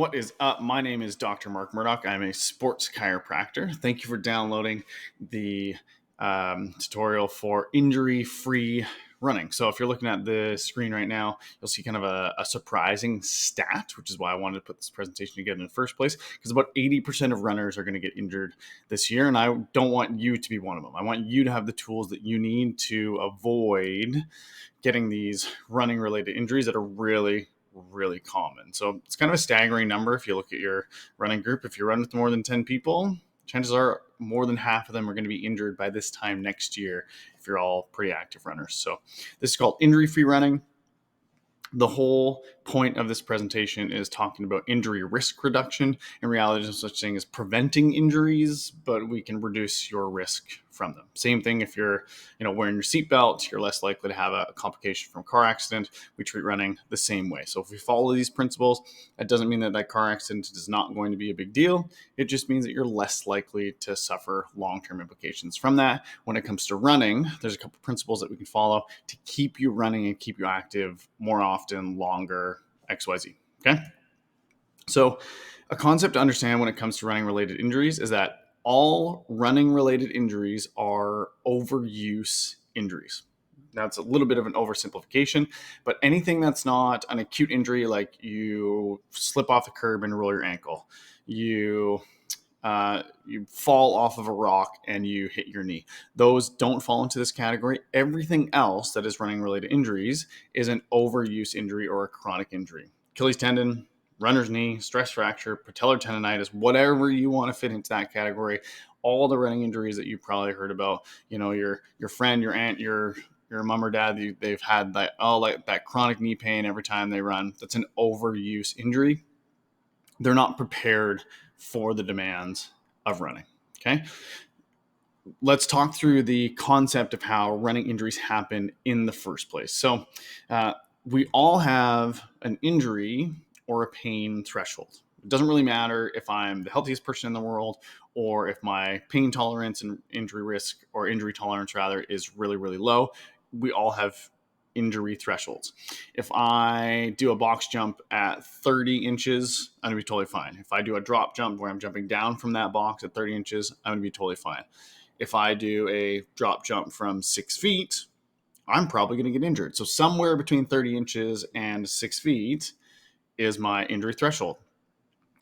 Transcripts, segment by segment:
What is up? My name is Dr. Mark Murdoch. I'm a sports chiropractor. Thank you for downloading the tutorial for injury-free running. So if you're looking at the screen right now, you'll see kind of a surprising stat, which is why I wanted to put this presentation together in the first place, because about 80% of runners are going to get injured this year, and I don't want you to be one of them. I want you to have the tools that you need to avoid getting these running-related injuries that are really common. So it's kind of a staggering number if you look at your running group. If you run with more than 10 people, chances are more than half of them are going to be injured by this time next year if you're all pretty active runners. So this is called injury-free running. The whole point of this presentation is talking about injury risk reduction. In reality, there's no such thing as preventing injuries, but we can reduce your risk from them. Same thing if you're wearing your seatbelt, you're less likely to have a complication from a car accident. We treat running the same way. So if we follow these principles, that doesn't mean that car accident is not going to be a big deal. It just means that you're less likely to suffer long-term implications from that. When it comes to running, there's a couple principles that we can follow to keep you running and keep you active more often, longer, XYZ. Okay. So a concept to understand when it comes to running related injuries is that all running related injuries are overuse injuries. That's a little bit of an oversimplification, but anything that's not an acute injury, like you slip off the curb and roll your ankle, you fall off of a rock and you hit your knee. Those don't fall into this category. Everything else that is running related injuries is an overuse injury or a chronic injury. Achilles tendon, runner's knee, stress fracture, patellar tendonitis, whatever you want to fit into that category. All the running injuries that you've probably heard about, your friend, your aunt, your mom or dad, they've had that chronic knee pain every time they run. That's an overuse injury. They're not prepared for the demands of running. Okay. Let's talk through the concept of how running injuries happen in the first place. So we all have an injury or a pain threshold. It doesn't really matter if I'm the healthiest person in the world or if my pain tolerance and injury risk or injury tolerance rather is really low. We all have injury thresholds. If I do a box jump at 30 inches, I'm going to be totally fine. If I do a drop jump where I'm jumping down from that box at 30 inches, I'm going to be totally fine. If I do a drop jump from 6 feet, I'm probably going to get injured. So somewhere between 30 inches and 6 feet is my injury threshold.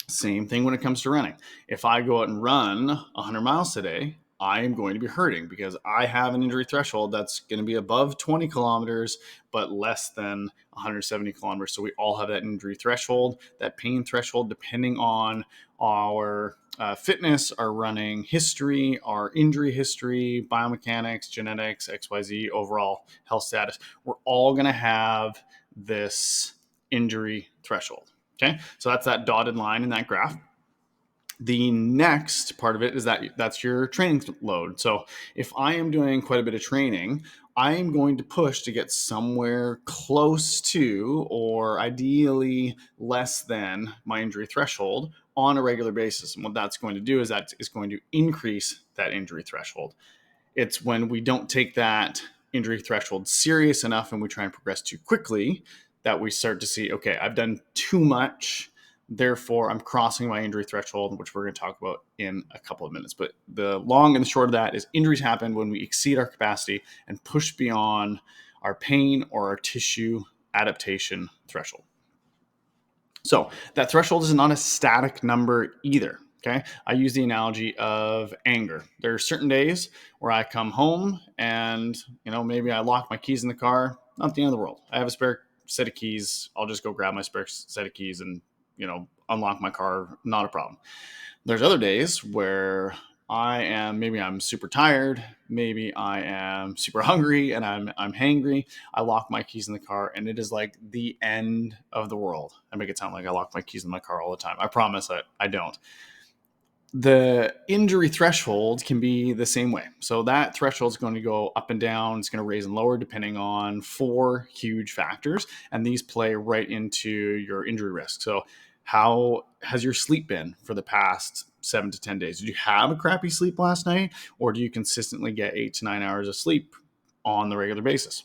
Same thing when it comes to running. If I go out and run 100 miles today, I am going to be hurting because I have an injury threshold that's going to be above 20 kilometers, but less than 170 kilometers. So we all have that injury threshold, that pain threshold, depending on our fitness, our running history, our injury history, biomechanics, genetics, XYZ, overall health status. We're all going to have this injury threshold. Okay, so that's that dotted line in that graph. The next part of it is that's your training load. So if I am doing quite a bit of training, I am going to push to get somewhere close to, or ideally less than, my injury threshold on a regular basis. And what that's going to do is that is going to increase that injury threshold. It's when we don't take that injury threshold serious enough and we try and progress too quickly that we start to see, okay, I've done too much. Therefore, I'm crossing my injury threshold, which we're going to talk about in a couple of minutes. But the long and the short of that is injuries happen when we exceed our capacity and push beyond our pain or our tissue adaptation threshold. So that threshold is not a static number either. Okay. I use the analogy of anger. There are certain days where I come home and, maybe I lock my keys in the car. Not the end of the world. I have a spare set of keys. I'll just go grab my spare set of keys and, unlock my car. Not a problem. There's other days where maybe I'm super tired. Maybe I am super hungry and I'm hangry. I lock my keys in the car and it is like the end of the world. I make it sound like I lock my keys in my car all the time. I promise I don't. The injury threshold can be the same way. So that threshold is going to go up and down. It's going to raise and lower depending on 4 huge factors. And these play right into your injury risk. So how has your sleep been for the past 7 to 10 days? Did you have a crappy sleep last night? Or do you consistently get 8 to 9 hours of sleep on the regular basis?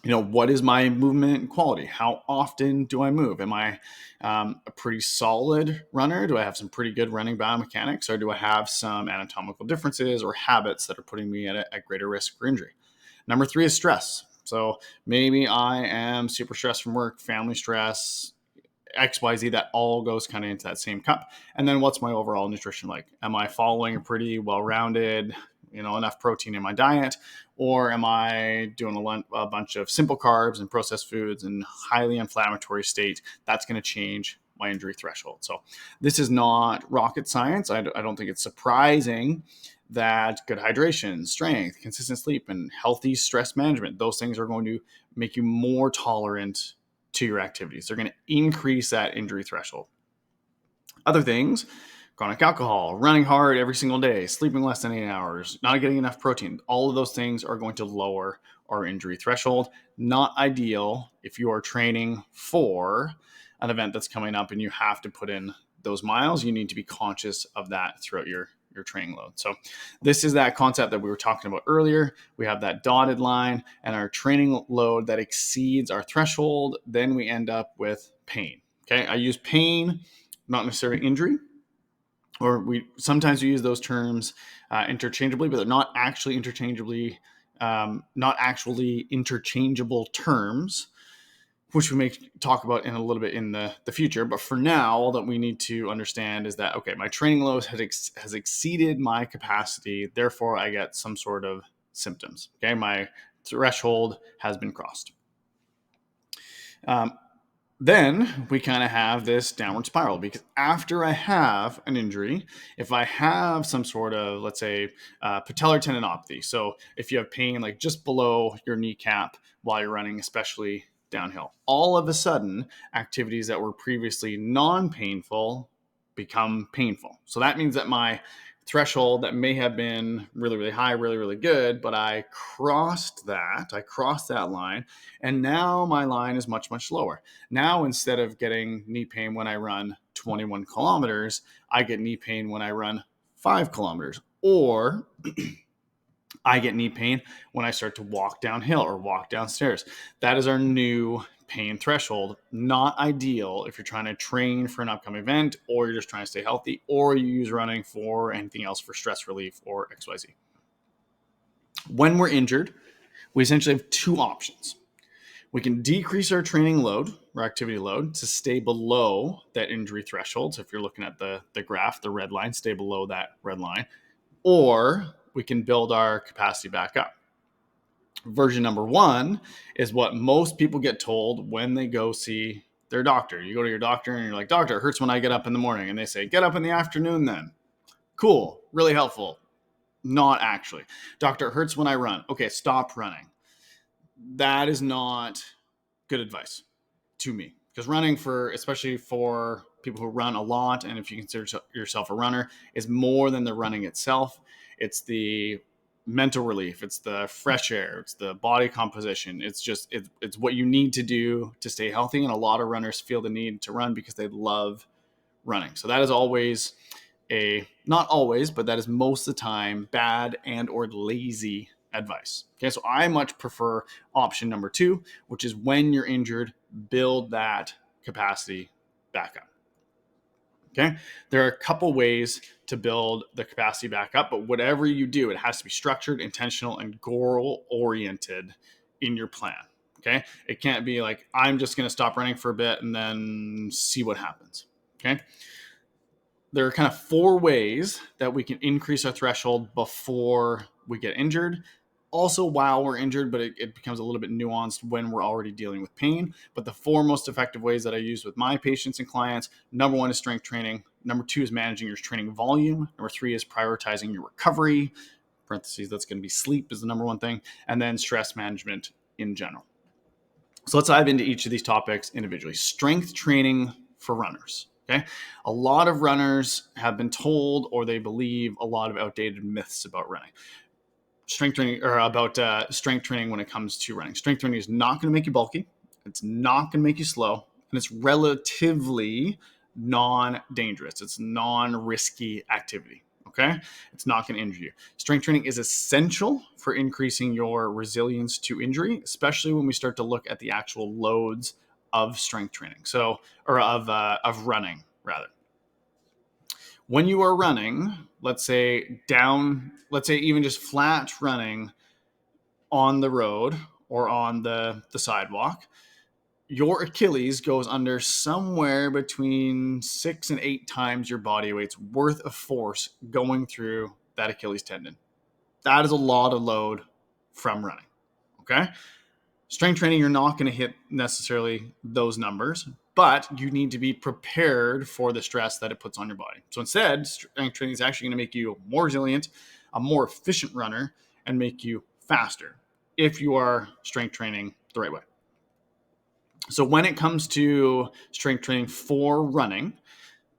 what is my movement quality? How often do I move? Am I a pretty solid runner? Do I have some pretty good running biomechanics, or do I have some anatomical differences or habits that are putting me at greater risk for injury? Number 3 is stress. So maybe I am super stressed from work, family stress, XYZ, that all goes kind of into that same cup. And then what's my overall nutrition like? Am I following a pretty well-rounded, enough protein in my diet? Or am I doing a bunch of simple carbs and processed foods and highly inflammatory state? That's going to change my injury threshold. So this is not rocket science. I don't think it's surprising that good hydration, strength, consistent sleep, and healthy stress management, those things are going to make you more tolerant to your activities. They're going to increase that injury threshold. Other things, chronic alcohol, running hard every single day, sleeping less than 8 hours, not getting enough protein, all of those things are going to lower our injury threshold. Not ideal if you are training for an event that's coming up and you have to put in those miles. You need to be conscious of that throughout your training load. So this is that concept that we were talking about earlier. We have that dotted line and our training load that exceeds our threshold. Then we end up with pain. Okay. I use pain, not necessarily injury, or sometimes we use those terms interchangeably, but they're not actually interchangeable terms, which we may talk about in a little bit in the future. But for now, all that we need to understand is that, okay, my training load has exceeded my capacity. Therefore, I get some sort of symptoms. Okay, my threshold has been crossed. Then we kind of have this downward spiral, because after I have an injury, if I have some sort of, let's say, patellar tendinopathy, so if you have pain like just below your kneecap while you're running, especially downhill, all of a sudden activities that were previously non-painful become painful. So that means that my threshold that may have been really, really high, really, really good, but I crossed that line, and now my line is much, much lower. Now, instead of getting knee pain when I run 21 kilometers, I get knee pain when I run 5 kilometers, or I get knee pain when I start to walk downhill or walk downstairs. That is our new pain threshold. Not ideal if you're trying to train for an upcoming event, or you're just trying to stay healthy, or you use running for anything else for stress relief or XYZ. When we're injured, we essentially have 2 options. We can decrease our training load, our activity load, to stay below that injury threshold. So if you're looking at the graph, the red line, stay below that red line. Or we can build our capacity back up. Version number 1 is what most people get told when they go see their doctor. You go to your doctor and you're like, doctor, it hurts when I get up in the morning. And they say, get up in the afternoon then. Cool, really helpful. Not actually. Doctor, it hurts when I run. Okay, stop running. That is not good advice to me, because running, especially for people who run a lot, and if you consider yourself a runner, is more than the running itself. It's the mental relief, it's the fresh air, it's the body composition. It's what you need to do to stay healthy. And a lot of runners feel the need to run because they love running. So that is always not always, but that is most of the time bad and or lazy advice. Okay, so I much prefer option number 2, which is when you're injured, build that capacity back up. Okay, there are a couple ways to build the capacity back up, but whatever you do, it has to be structured, intentional, and goal oriented in your plan. Okay, it can't be like, I'm just going to stop running for a bit and then see what happens. Okay, there are kind of 4 ways that we can increase our threshold before we get injured. Also while we're injured, but it becomes a little bit nuanced when we're already dealing with pain. But the 4 most effective ways that I use with my patients and clients: number 1 is strength training. Number 2 is managing your training volume. Number 3 is prioritizing your recovery. Parentheses, that's going to be sleep is the number 1 thing. And then stress management in general. So let's dive into each of these topics individually. Strength training for runners. Okay. A lot of runners have been told, or they believe, a lot of outdated myths about running. Strength training, or about strength training when it comes to running. Strength training is not going to make you bulky. It's not going to make you slow. And it's relatively non-dangerous. It's non-risky activity. Okay. It's not going to injure you. Strength training is essential for increasing your resilience to injury, especially when we start to look at the actual loads of strength training. So, or of running rather. When you are running, let's say even just flat running on the road or on the sidewalk, your Achilles goes under somewhere between 6 and 8 times your body weight's worth of force going through that Achilles tendon. That is a lot of load from running. Okay. Strength training, you're not going to hit necessarily those numbers, but you need to be prepared for the stress that it puts on your body. So instead, strength training is actually going to make you more resilient, a more efficient runner, and make you faster if you are strength training the right way. So when it comes to strength training for running,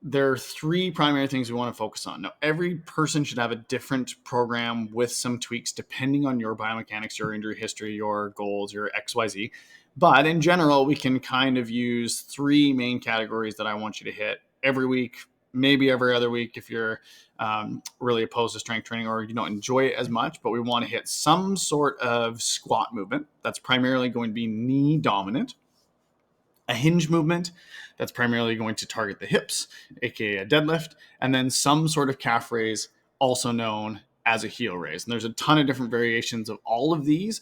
there are three primary things we want to focus on. Now, every person should have a different program with some tweaks depending on your biomechanics, your injury history, your goals, your XYZ. But in general, we can kind of use three main categories that I want you to hit every week, maybe every other week if you're really opposed to strength training or you don't enjoy it as much. But we want to hit some sort of squat movement that's primarily going to be knee dominant, a hinge movement that's primarily going to target the hips, aka a deadlift, and then some sort of calf raise, also known as a heel raise. And there's a ton of different variations of all of these.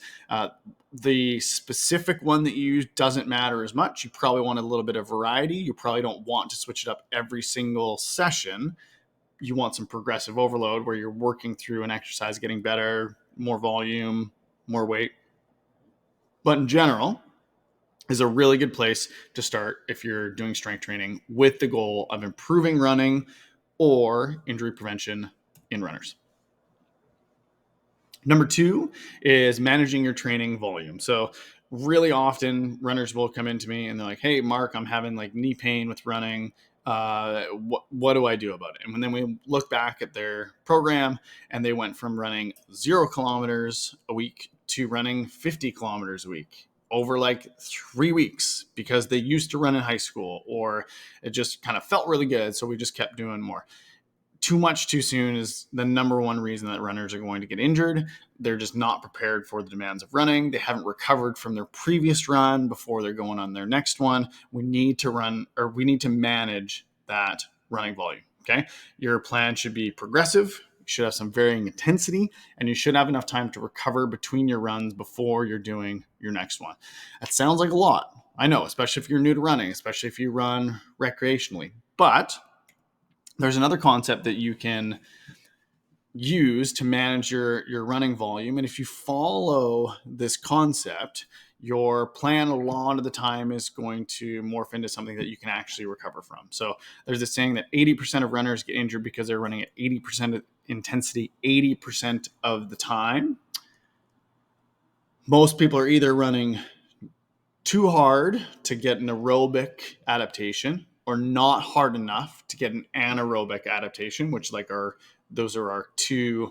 The specific one that you use doesn't matter as much. You probably want a little bit of variety. You probably don't want to switch it up every single session. You want some progressive overload where you're working through an exercise, getting better, more volume, more weight. But in general, is a really good place to start if you're doing strength training with the goal of improving running or injury prevention in runners. Number two is managing your training volume. So really often runners will come into me and they're like, hey, Mark, I'm having like knee pain with running. What do I do about it? And then we look back at their program and they went from running 0 kilometers a week to running 50 kilometers a week over like 3 weeks because they used to run in high school or it just kind of felt really good. So we just kept doing more. Too much too soon is the number one reason that runners are going to get injured. They're just not prepared for the demands of running. They haven't recovered from their previous run before they're going on their next one. We need to manage that running volume. Okay. Your plan should be progressive. You should have some varying intensity and you should have enough time to recover between your runs before you're doing your next one. That sounds like a lot. I know, especially if you're new to running, especially if you run recreationally, but there's another concept that you can use to manage your running volume. And if you follow this concept, your plan a lot of the time is going to morph into something that you can actually recover from. So there's this saying that 80% of runners get injured because they're running at 80% intensity 80% of the time. Most people are either running too hard to get an aerobic adaptation or not hard enough to get an anaerobic adaptation, which those are our two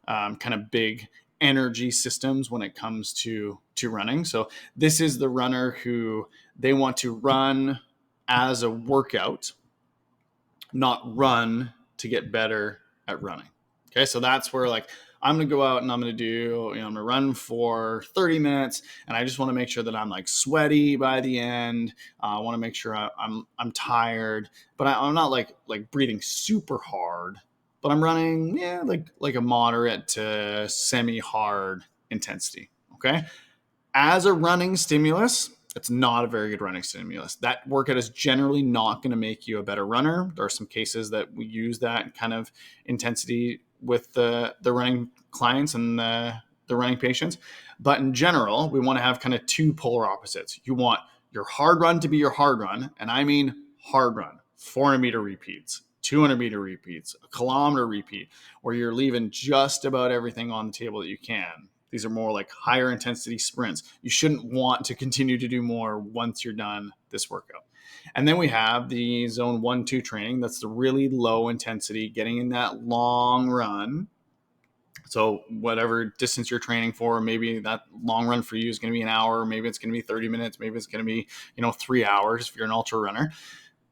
kind of big energy systems when it comes to running. So this is the runner who they want to run as a workout, not run to get better at running. Okay, so that's where like I'm going to go out and I'm going to do, I'm going to run for 30 minutes and I just want to make sure that I'm like sweaty by the end. I want to make sure I'm tired, but I'm not like breathing super hard, but I'm running, like a moderate to semi-hard intensity. Okay. As a running stimulus, it's not a very good running stimulus. That workout is generally not going to make you a better runner. There are some cases that we use that kind of intensity with the running clients and the running patients. But in general, we want to have kind of two polar opposites. You want your hard run to be your hard run. And I mean hard run, 400-meter repeats, 200-meter repeats, a kilometer repeat, where you're leaving just about everything on the table that you can. These are more like higher intensity sprints. You shouldn't want to continue to do more once you're done this workout. And then we have the zone 1-2 training. That's the really low intensity, getting in that long run. So whatever distance you're training for, maybe that long run for you is going to be an hour. Maybe it's going to be 30 minutes. Maybe it's going to be, 3 hours if you're an ultra runner,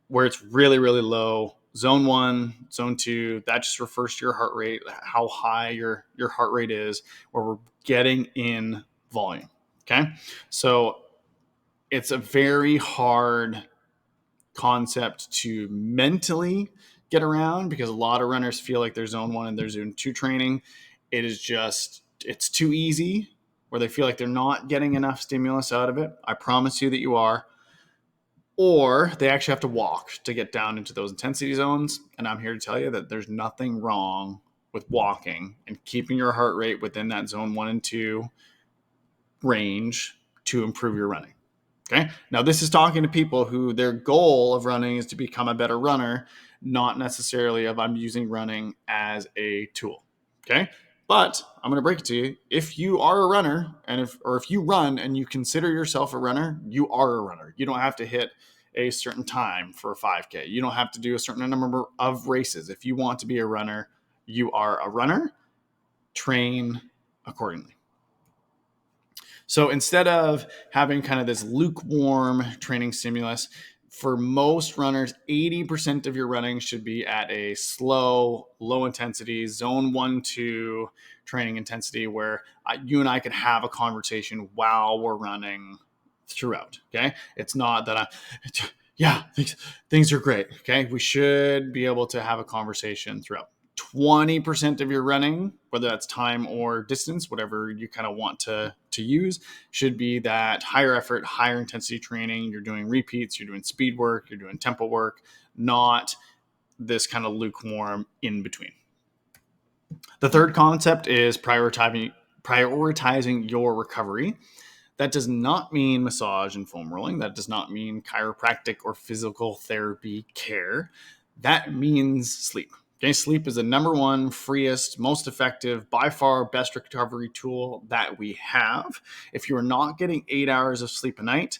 where it's really, really low Zone 1, zone 2, that just refers to your heart rate, how high your heart rate is, where we're getting in volume. Okay. So it's a very hard concept to mentally get around because a lot of runners feel like they're zone 1 and they're zone 2 training. It's too easy, where they feel like they're not getting enough stimulus out of it. I promise you that you are. Or they actually have to walk to get down into those intensity zones. And I'm here to tell you that there's nothing wrong with walking and keeping your heart rate within that zone 1 and 2 range to improve your running. Okay. Now, this is talking to people who their goal of running is to become a better runner, not necessarily of I'm using running as a tool. Okay. But I'm going to break it to you. If you are a runner if you run and you consider yourself a runner, you are a runner. You don't have to hit a certain time for a 5K. You don't have to do a certain number of races. If you want to be a runner, you are a runner. Train accordingly. So instead of having kind of this lukewarm training stimulus, for most runners, 80% of your running should be at a slow, low intensity, zone 1, 2 training intensity where you and I could have a conversation while we're running throughout. Okay. It's not that things are great. Okay. We should be able to have a conversation throughout. 20% of your running, whether that's time or distance, whatever you kind of want to use, should be that higher effort, higher intensity training. You're doing repeats, you're doing speed work, you're doing tempo work, not this kind of lukewarm in between. The third concept is prioritizing your recovery. That does not mean massage and foam rolling. That does not mean chiropractic or physical therapy care. That means sleep. Okay, sleep is the number one, freest, most effective, by far best recovery tool that we have. If you're not getting 8 hours of sleep a night,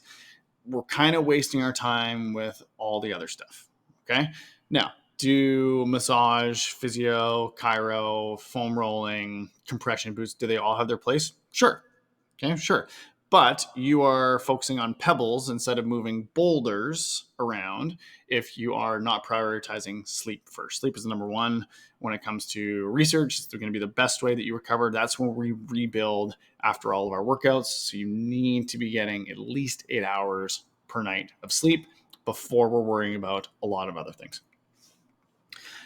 we're kind of wasting our time with all the other stuff. Okay, now do massage, physio, chiro, foam rolling, compression boots, do they all have their place? Sure. Okay, sure. But you are focusing on pebbles instead of moving boulders around if you are not prioritizing sleep first. Sleep is the number one when it comes to research. It's going to be the best way that you recover. That's when we rebuild after all of our workouts. So you need to be getting at least 8 hours per night of sleep before we're worrying about a lot of other things.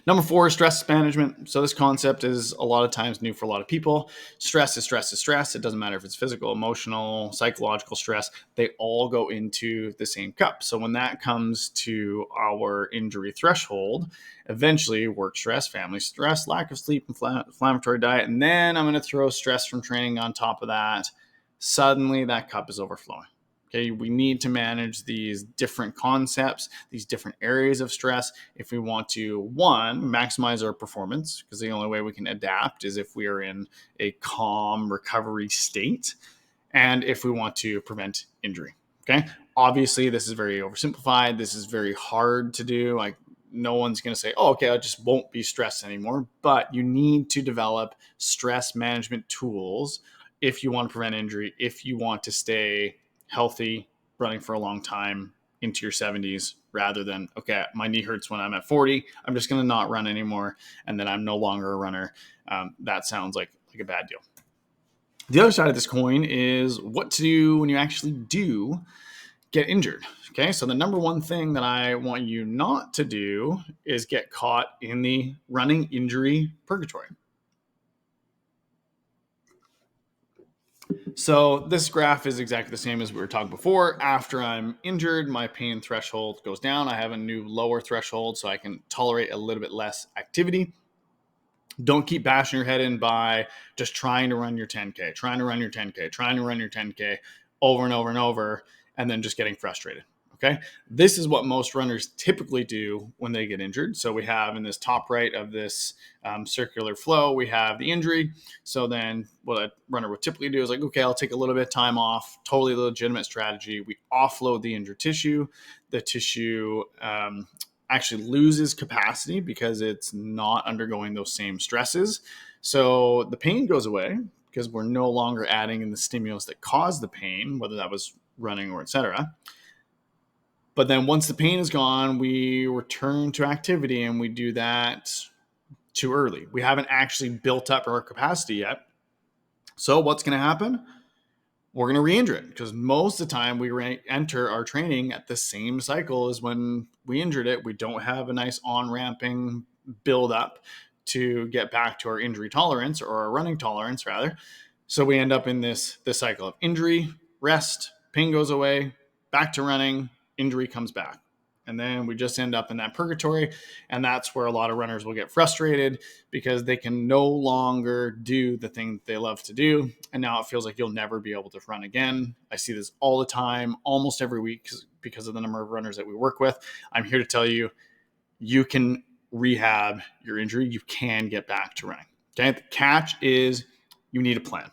Number 4 is stress management. So this concept is a lot of times new for a lot of people. Stress is stress is stress. It doesn't matter if it's physical, emotional, psychological stress. They all go into the same cup. So when that comes to our injury threshold, eventually work stress, family stress, lack of sleep, inflammatory diet, and then I'm going to throw stress from training on top of that. Suddenly that cup is overflowing. Okay, we need to manage these different concepts, these different areas of stress if we want to, one, maximize our performance, because the only way we can adapt is if we are in a calm recovery state, and if we want to prevent injury. Okay, obviously, this is very oversimplified. This is very hard to do. Like, no one's going to say, oh, okay, I just won't be stressed anymore. But you need to develop stress management tools if you want to prevent injury, if you want to stay healthy, running for a long time into your 70s, rather than, okay, my knee hurts when I'm at 40. I'm just going to not run anymore. And then I'm no longer a runner. That sounds like a bad deal. The other side of this coin is what to do when you actually do get injured. Okay, so the number one thing that I want you not to do is get caught in the running injury purgatory. So this graph is exactly the same as we were talking before. After I'm injured, my pain threshold goes down. I have a new lower threshold, so I can tolerate a little bit less activity. Don't keep bashing your head in by just trying to run your 10K, trying to run your 10K over and over and over, and then just getting frustrated. Okay. This is what most runners typically do when they get injured. So we have in this top right of this circular flow, we have the injury. So then what a runner would typically do is like, okay, I'll take a little bit of time off. Totally legitimate strategy. We offload the injured tissue. The tissue actually loses capacity because it's not undergoing those same stresses. So the pain goes away because we're no longer adding in the stimulus that caused the pain, whether that was running or etc. But then once the pain is gone, we return to activity, and we do that too early. We haven't actually built up our capacity yet. So what's going to happen? We're going to re-injure it, because most of the time we enter our training at the same cycle as when we injured it. We don't have a nice on-ramping build up to get back to our injury tolerance, or our running tolerance rather. So we end up in this cycle of injury, rest, pain goes away, back to running, injury comes back. And then we just end up in that purgatory. And that's where a lot of runners will get frustrated, because they can no longer do the thing that they love to do. And now it feels like you'll never be able to run again. I see this all the time, almost every week, because of the number of runners that we work with. I'm here to tell you, you can rehab your injury. You can get back to running. Okay. The catch is you need a plan.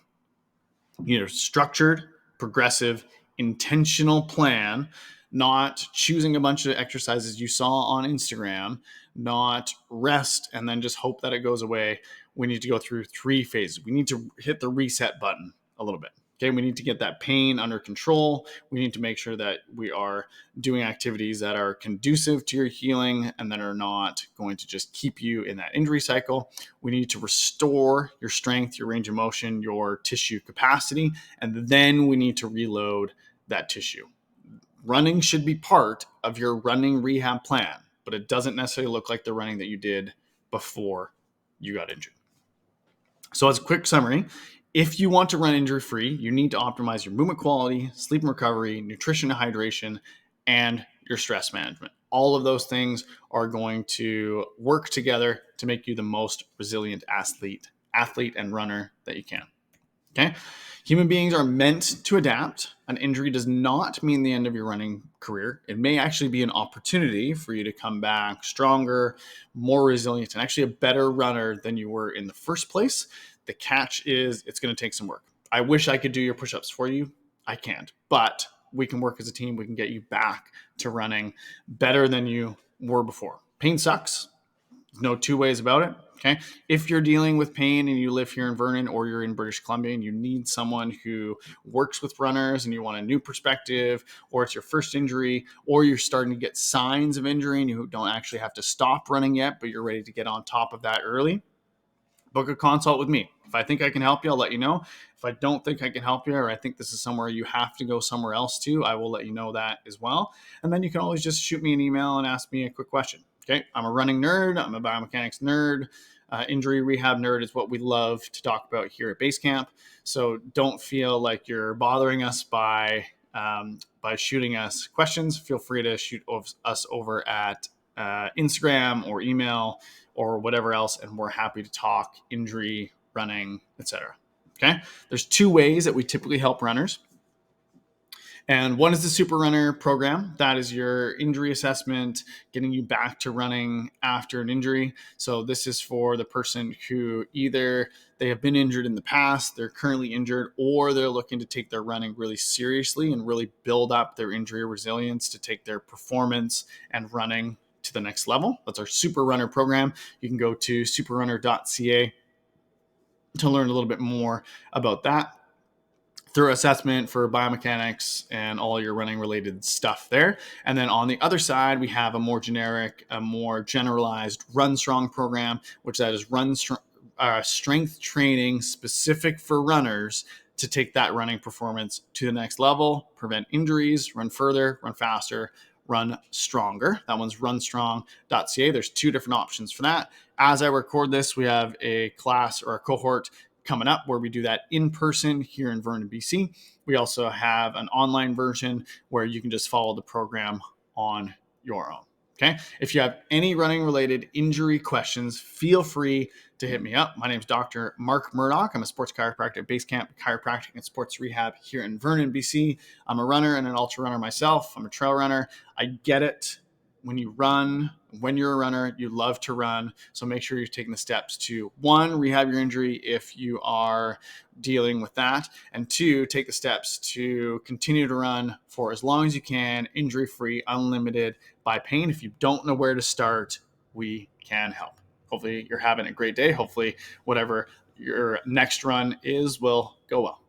You need a structured, progressive, intentional plan, not choosing a bunch of exercises you saw on Instagram, not rest and then just hope that it goes away. We need to go through 3 phases. We need to hit the reset button a little bit. Okay, we need to get that pain under control. We need to make sure that we are doing activities that are conducive to your healing and that are not going to just keep you in that injury cycle. We need to restore your strength, your range of motion, your tissue capacity, and then we need to reload that tissue. Running should be part of your running rehab plan, but it doesn't necessarily look like the running that you did before you got injured. So as a quick summary, if you want to run injury-free, you need to optimize your movement quality, sleep and recovery, nutrition and hydration, and your stress management. All of those things are going to work together to make you the most resilient athlete and runner that you can. Okay? Human beings are meant to adapt. An injury does not mean the end of your running career. It may actually be an opportunity for you to come back stronger, more resilient, and actually a better runner than you were in the first place. The catch is it's going to take some work. I wish I could do your push-ups for you. I can't, but we can work as a team. We can get you back to running better than you were before. Pain sucks. There's no 2 ways about it. Okay. If you're dealing with pain and you live here in Vernon or you're in British Columbia and you need someone who works with runners and you want a new perspective, or it's your first injury, or you're starting to get signs of injury and you don't actually have to stop running yet, but you're ready to get on top of that early, book a consult with me. If I think I can help you, I'll let you know. If I don't think I can help you, or I think this is somewhere you have to go somewhere else to, I will let you know that as well. And then you can always just shoot me an email and ask me a quick question. Okay. I'm a running nerd. I'm a biomechanics nerd. Injury rehab nerd is what we love to talk about here at Basecamp. So don't feel like you're bothering us by shooting us questions. Feel free to shoot us over at Instagram or email or whatever else, and we're happy to talk injury, running, etc. Okay. There's 2 ways that we typically help runners. And one is the Super Runner program. That is your injury assessment, getting you back to running after an injury. So this is for the person who either they have been injured in the past, they're currently injured, or they're looking to take their running really seriously and really build up their injury resilience to take their performance and running to the next level. That's our Super Runner program. You can go to superrunner.ca to learn a little bit more about that. Thorough assessment for biomechanics and all your running related stuff there. And then on the other side, we have a more generic, a more generalized Run Strong program, which that is strength training specific for runners to take that running performance to the next level, prevent injuries, run further, run faster, run stronger. That one's runstrong.ca. There's 2 different options for that. As I record this, we have a class or a cohort coming up where we do that in person here in Vernon, BC. We also have an online version where you can just follow the program on your own. Okay. If you have any running related injury questions, feel free to hit me up. My name is Dr. Mark Murdoch. I'm a sports chiropractor at Basecamp Chiropractic and Sports Rehab here in Vernon, BC. I'm a runner and an ultra runner myself. I'm a trail runner. I get it. When you run, when you're a runner, you love to run. So make sure you're taking the steps to 1, rehab your injury if you are dealing with that. And 2, take the steps to continue to run for as long as you can, injury-free, unlimited by pain. If you don't know where to start, we can help. Hopefully you're having a great day. Hopefully whatever your next run is will go well.